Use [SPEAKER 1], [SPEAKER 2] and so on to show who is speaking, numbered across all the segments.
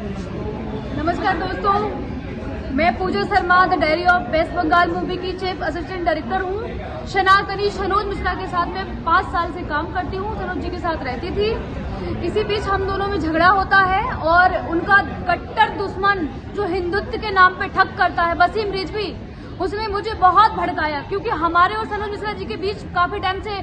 [SPEAKER 1] नमस्कार दोस्तों, मैं Puja Sharma the diary of West Bengal movie की चीफ असिस्टेंट डायरेक्टर हूँ। सनातनी सनोज मिश्रा के साथ मैं 5 साल से काम करती हूँ। सनोज जी के साथ रहती थी। इसी बीच हम दोनों में झगड़ा होता है और उनका कट्टर दुश्मन जो हिंदुत्व के नाम पे ठग करता है, वसीम रिजवी, उसने मुझे बहुत भड़काया क्योंकि हमारे और सनोज मिश्रा जी के बीच काफी टाइम से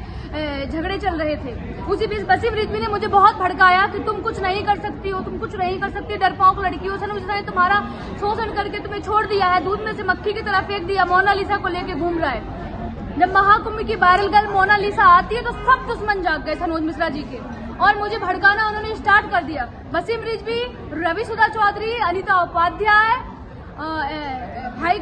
[SPEAKER 1] झगड़े चल रहे थे। उसी बीच वसीम रिजवी ने मुझे बहुत भड़काया कि तुम कुछ नहीं कर सकती हो, तुम कुछ नहीं कर सकती, डरपोक लड़की हो। सनोज मिश्रा ने तुम्हारा शोषण करके तुम्हें छोड़ दिया है, दूध में से मक्खी की तरह फेंक दिया, मोनालिसा को लेके घूम रहा है। जब महाकुंभ की वायरल गर्ल मोनालिसा आती है तो सब दुश्मन जाग गए सनोज मिश्रा जी के और मुझे भड़काना उन्होंने स्टार्ट कर दिया। वसीम रिजवी, रवि सुधा चौधरी, अनिता उपाध्याय, हाई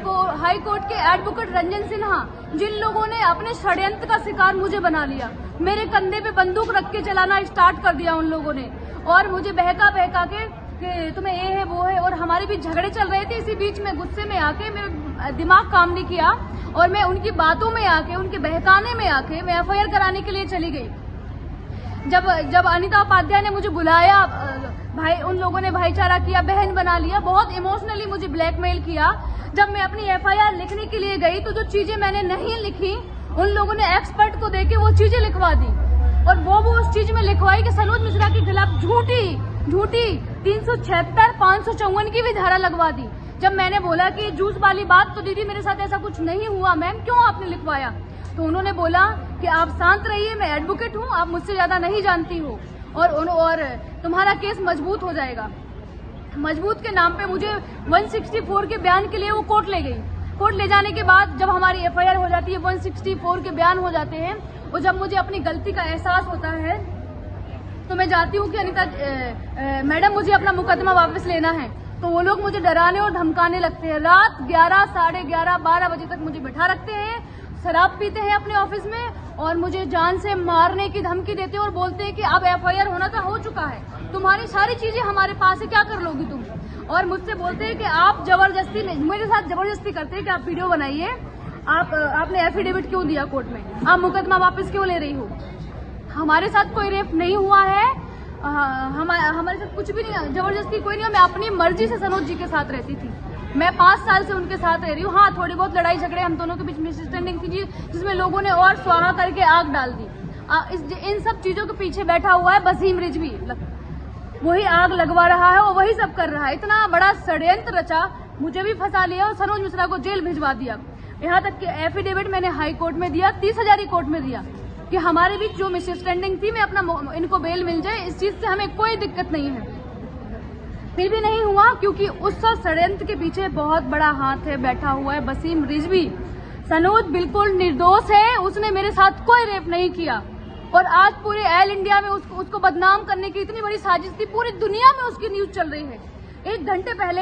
[SPEAKER 1] कोर्ट के एडवोकेट रंजन सिन्हा, जिन लोगों ने अपने षड्यंत्र का शिकार मुझे बना लिया, मेरे कंधे पे बंदूक रख के चलाना स्टार्ट कर दिया उन लोगों ने और मुझे बहका के कि तुम्हें ये है वो है, और हमारे बीच झगड़े चल रहे थे। इसी बीच में गुस्से में आके मेरा दिमाग काम नहीं किया और मैं उनकी बातों में आके, उनके बहकाने में आके मैं एफआईआर कराने के लिए चली गई। जब अनिता उपाध्याय ने मुझे बुलाया, भाई उन लोगों ने भाईचारा किया, बहन बना लिया, बहुत इमोशनली मुझे ब्लैकमेल किया। जब मैं अपनी एफआईआर लिखने के लिए गई तो जो चीजें मैंने नहीं लिखी उन लोगों ने एक्सपर्ट को देके वो चीजें लिखवा दी और वो उस चीज में लिखवाई कि सनोज मिश्रा के खिलाफ झूठी 376, 554 की भी धारा लगवा दी। जब मैंने बोला कि जूस वाली बात तो दीदी मेरे साथ ऐसा कुछ नहीं हुआ मैम, क्यों आपने लिखवाया? तो उन्होंने बोला कि आप शांत रहिए, मैं एडवोकेट हूँ, आप मुझसे ज्यादा नहीं जानती हो और तुम्हारा केस मजबूत हो जाएगा। मजबूत के नाम पे मुझे 164 के बयान के लिए वो कोर्ट ले गई। कोर्ट ले जाने के बाद जब हमारी एफआईआर हो जाती है, 164 के बयान हो जाते हैं और जब मुझे अपनी गलती का एहसास होता है तो मैं जाती हूँ कि अनिता मैडम मुझे अपना मुकदमा वापस लेना है। तो वो लोग मुझे डराने और धमकाने लगते हैं। रात 11, साढ़े 11, 12 बजे तक मुझे बैठा रखते हैं, शराब पीते हैं अपने ऑफिस में और मुझे जान से मारने की धमकी देते हैं और बोलते हैं कि अब एफआईआर होना तो हो चुका है, तुम्हारी सारी चीजें हमारे पास है, क्या कर लोगी तुम? और मुझसे बोलते हैं कि आप जबरदस्ती मेरे साथ जबरदस्ती करते हैं कि आप वीडियो बनाइए, आपने एफिडेविट क्यों दिया कोर्ट में, आप मुकदमा वापस क्यों ले रही हो? हमारे साथ कोई रेप नहीं हुआ है, हमारे साथ कुछ भी नहीं, जबरदस्ती कोई नहीं। मैं अपनी मर्जी से सनोज जी के साथ रहती थी। मैं 5 साल से उनके साथ रह रही हूँ। हाँ, थोड़ी बहुत लड़ाई झगड़े हम दोनों के बीच मिसअंडरस्टैंडिंग थी जिसमें लोगों ने और स्वाहा करके आग डाल दी। इन सब चीजों के पीछे बैठा हुआ है वसीम रिजवी, वही आग लगवा रहा है और वही सब कर रहा है। इतना बड़ा षड्यंत्र रचा, मुझे भी फंसा लिया और सनोज मिश्रा को जेल भिजवा दिया। यहाँ तक कि एफिडेविट मैंने हाई कोर्ट में दिया, 30,000 कोर्ट में दिया कि हमारे बीच जो मिसअंडरस्टैंडिंग थी, मैं अपना इनको बेल मिल जाए, इस चीज से हमें कोई दिक्कत नहीं है। फिर भी नहीं हुआ क्योंकि उस षड्यंत्र के पीछे बहुत बड़ा हाथ है, बैठा हुआ है वसीम रिजवी। सनोज बिल्कुल निर्दोष है, उसने मेरे साथ कोई रेप नहीं किया और आज पूरे ऑल इंडिया में उसको बदनाम करने की इतनी बड़ी साजिश थी, पूरी दुनिया में उसकी न्यूज चल रही है। 1 घंटे पहले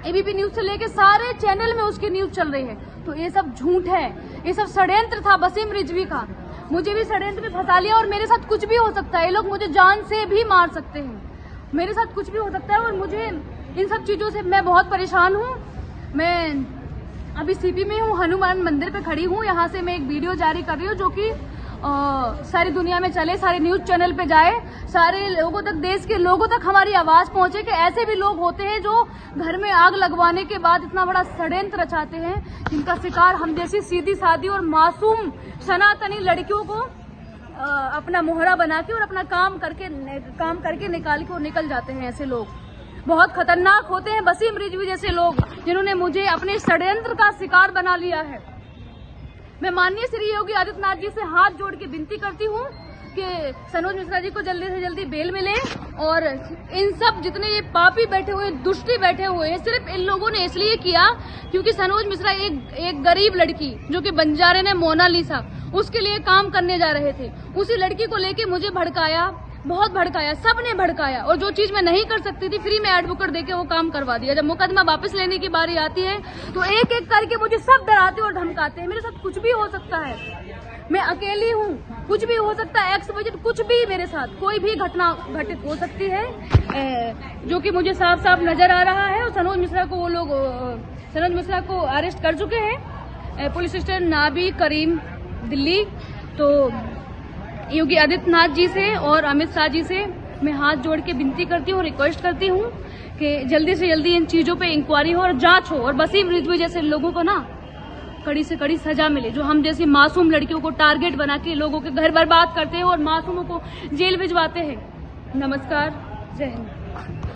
[SPEAKER 1] एबीपी न्यूज से लेके सारे चैनल में उसकी न्यूज चल रही है। तो ये सब झूठ है, ये सब षड्यंत्र था वसीम रिजवी का। मुझे भी षड्यंत्र में फंसा लिया और मेरे साथ कुछ भी हो सकता है, ये लोग मुझे जान से भी मार सकते हैं, मेरे साथ कुछ भी हो सकता है और मुझे इन सब चीजों से मैं बहुत परेशान हूँ। मैं अभी सीपी में हूँ, हनुमान मंदिर पे खड़ी हूँ। यहाँ से मैं एक वीडियो जारी कर रही हूँ जो कि सारी दुनिया में चले, सारे न्यूज चैनल पे जाए, सारे लोगों तक, देश के लोगों तक हमारी आवाज पहुंचे कि ऐसे भी लोग होते हैं जो घर में आग लगवाने के बाद इतना बड़ा षड्यंत्र रचाते हैं, जिनका शिकार हम जैसी सीधी सादी और मासूम सनातनी लड़कियों को अपना मोहरा बना के और अपना काम करके निकाल के और निकल जाते हैं। ऐसे लोग बहुत खतरनाक होते हैं, वसीम रिजवी जैसे लोग, जिन्होंने मुझे अपने षड्यंत्र का शिकार बना लिया है। मैं माननीय श्री योगी आदित्यनाथ जी से हाथ जोड़ के विनती करती हूँ कि सनोज मिश्रा जी को जल्दी से जल्दी बेल मिले और इन सब जितने ये पापी बैठे हुए, दुष्टी बैठे हुए हैं, सिर्फ इन लोगों ने इसलिए किया क्योंकि सनोज मिश्रा एक गरीब लड़की जो कि बंजारे ने मोनालिसा, उसके लिए काम करने जा रहे थे, उसी लड़की को लेके मुझे भड़काया, बहुत भड़काया, सबने भड़काया और जो चीज मैं नहीं कर सकती थी फ्री में एडवोकेट देके वो काम करवा दिया। जब मुकदमा वापस लेने की बारी आती है तो एक एक करके मुझे सब डराते और धमकाते हैं। मेरे साथ कुछ भी हो सकता है, मैं अकेली हूँ, कुछ भी हो सकता है, कुछ भी मेरे साथ कोई भी घटना घटित हो सकती है, जो कि मुझे साफ साफ नजर आ रहा है। और सनोज मिश्रा को वो लोग सनोज मिश्रा को अरेस्ट कर चुके हैं पुलिस स्टेशन नाबी करीम दिल्ली। तो योगी आदित्यनाथ जी से और अमित शाह जी से मैं हाथ जोड़ के विनती करती हूँ, रिक्वेस्ट करती हूँ कि जल्दी से जल्दी इन चीजों पे इंक्वायरी हो और जांच हो और वसीम रिजवी जैसे लोगों को ना कड़ी से कड़ी सजा मिले, जो हम जैसी मासूम लड़कियों को टारगेट बना के लोगों के घर बर्बाद करते हैं और मासूमों को जेल भिजवाते हैं। नमस्कार, जय हिंद।